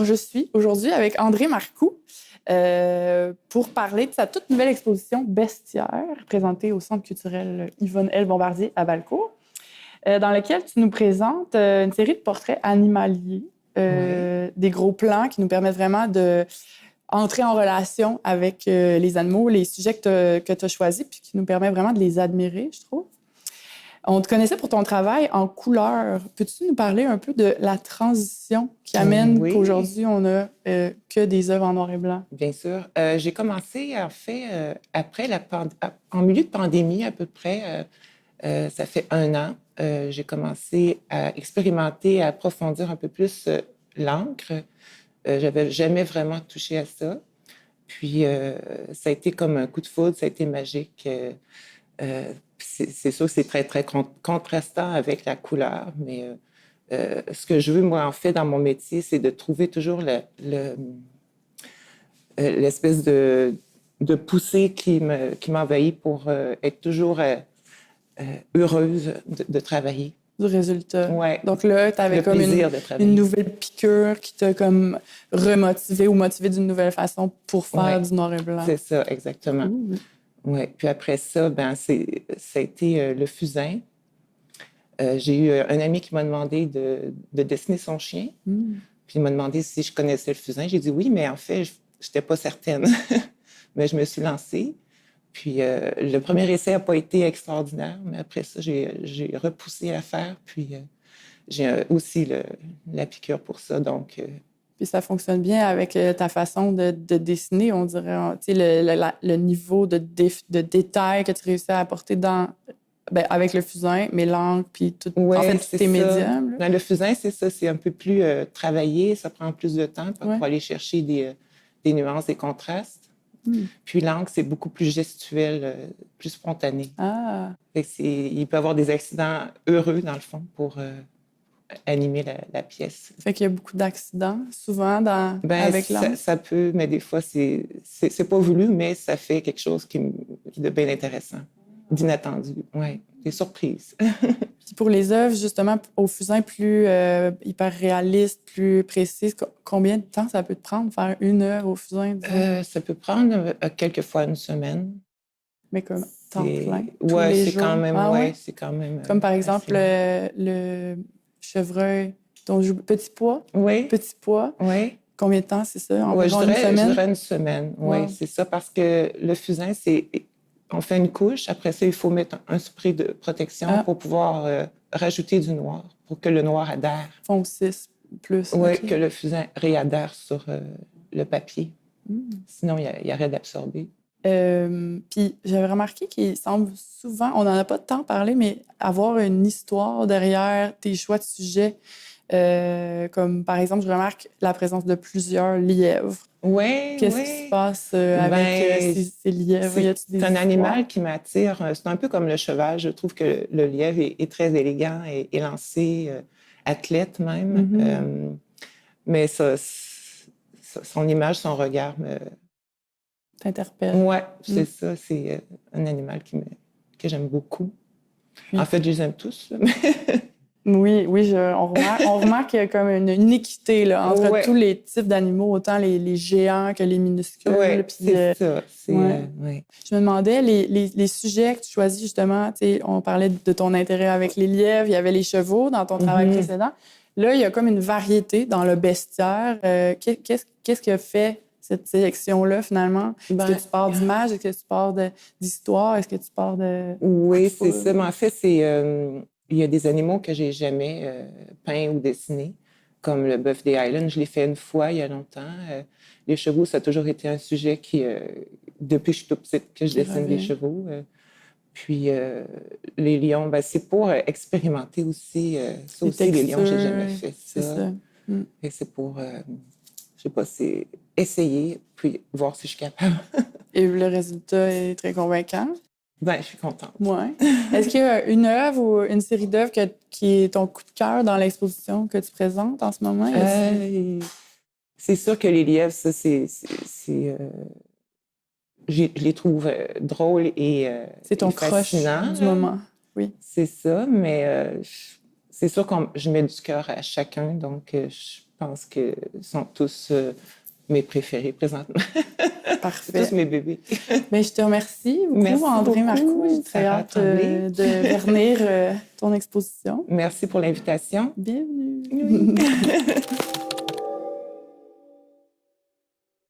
Alors, je suis aujourd'hui avec André Marcoux pour parler de sa toute nouvelle exposition Bestiaire, présentée au Centre culturel Yvonne L. Bombardier à Valcourt, dans laquelle tu nous présentes une série de portraits animaliers, des gros plans qui nous permettent vraiment d'entrer en relation avec les animaux, les sujets que tu as choisis, puis qui nous permet vraiment de les admirer, je trouve. On te connaissait pour ton travail en couleur. Peux-tu nous parler un peu de la transition qui amène qu'aujourd'hui, on n'a que des œuvres en noir et blanc? Bien sûr. J'ai commencé, en fait, après en milieu de pandémie à peu près, ça fait 1 an, j'ai commencé à expérimenter, à approfondir un peu plus l'encre. J'avais jamais vraiment touché à ça. Puis, ça a été comme un coup de foudre, ça a été magique. C'est sûr que c'est très, très contrastant avec la couleur, mais ce que je veux, moi, en fait, dans mon métier, c'est de trouver toujours l'espèce de poussée qui m'envahit pour être toujours heureuse de travailler. Du résultat. Ouais. Donc là, tu avais comme une nouvelle piqûre qui t'a comme remotivé ou motivé d'une nouvelle façon pour faire du noir et blanc. C'est ça, exactement. Oui. Puis après ça, ça a été le fusain. J'ai eu un ami qui m'a demandé de dessiner son chien. Puis il m'a demandé si je connaissais le fusain. J'ai dit oui, mais en fait, je n'étais pas certaine. Mais je me suis lancée. Puis le premier essai n'a pas été extraordinaire, mais après ça, j'ai repoussé l'affaire. Puis j'ai aussi la piqûre pour ça. Donc, Puis ça fonctionne bien avec ta façon de dessiner, on dirait. Tu sais, le niveau de détail que tu réussis à apporter avec le fusain, mais l'encre, puis tout. Ouais, en fait, tous tes médiums. Dans le fusain, c'est ça. C'est un peu plus travaillé. Ça prend plus de temps pour aller chercher des nuances, des contrastes. Puis l'encre, c'est beaucoup plus gestuel, plus spontané. Il peut y avoir des accidents heureux, dans le fond, pour animer la pièce. Fait qu'il y a beaucoup d'accidents, souvent, avec l'encre? Ça peut, mais des fois, c'est pas voulu, mais ça fait quelque chose de bien intéressant, d'inattendu. Oui, des surprises. Puis pour les œuvres, justement, au fusain plus hyper réaliste, plus précise, combien de temps ça peut te prendre faire une œuvre au fusain? Ça peut prendre quelquefois 1 semaine. Mais comme temps plein? Oui, c'est quand même. C'est quand même. Comme par exemple le chevreuil dont je joue Petit Pois. Oui. Petit Pois. Oui. Combien de temps, c'est ça? Environ une semaine? Je dirais 1 semaine. Oui, c'est ça, parce que le fusain, on fait une couche. Après ça, il faut mettre un spray de protection pour pouvoir rajouter du noir, pour que le noir adhère. Foncisse plus. Oui, que le fusain réadhère sur le papier. Sinon, il arrête d'absorber. Puis j'avais remarqué qu'il semble souvent, on n'en a pas tant parlé, mais avoir une histoire derrière tes choix de sujets. Comme par exemple, je remarque la présence de plusieurs lièvres. Oui. Qu'est-ce qui se passe avec ces lièvres? C'est un animal qui m'attire. C'est un peu comme le cheval. Je trouve que le lièvre est très élégant et élancé, athlète même. Mais son image, son regard t'interpelle. Oui, c'est ça. C'est un animal que j'aime beaucoup. En fait, je les aime tous. Oui, on remarque qu'il y a comme une équité là, entre tous les types d'animaux, autant les géants que les minuscules. Oui, c'est ça. Je me demandais, les sujets que tu choisis, justement, on parlait de ton intérêt avec les lièvres, il y avait les chevaux dans ton travail précédent. Là, il y a comme une variété dans le bestiaire. Qu'est-ce qui a fait cette sélection-là, finalement? Est-ce que tu pars d'images? Est-ce que tu pars d'histoire? Est-ce que tu pars de... Oui, c'est ça. Mais en fait, il y a des animaux que j'ai jamais peints ou dessinés, comme le bœuf des Highlands. Je l'ai fait une fois, il y a longtemps. Les chevaux, ça a toujours été un sujet depuis que je suis toute petite, que je dessine des chevaux. Puis les lions, c'est pour expérimenter aussi. Ça aussi, les lions, j'ai jamais fait ça. C'est ça. Et c'est pour... je sais pas, c'est essayer, puis voir si je suis capable. Et le résultat est très convaincant? Je suis contente. Oui. Est-ce qu'il y a une œuvre ou une série d'œuvres qui est ton coup de cœur dans l'exposition que tu présentes en ce moment? C'est sûr que les lièvres, ça, je les trouve drôles et c'est ton fascinants, crush du moment, oui. C'est ça, mais c'est sûr que je mets du cœur à chacun, donc je pense que sont tous mes préférés présentement. Parfait. Tous mes bébés. Bien, je te remercie beaucoup, Merci André beaucoup, Marcoux. J'ai très Sarah hâte Tremblay. de vernir ton exposition. Merci pour l'invitation. Bienvenue. Oui.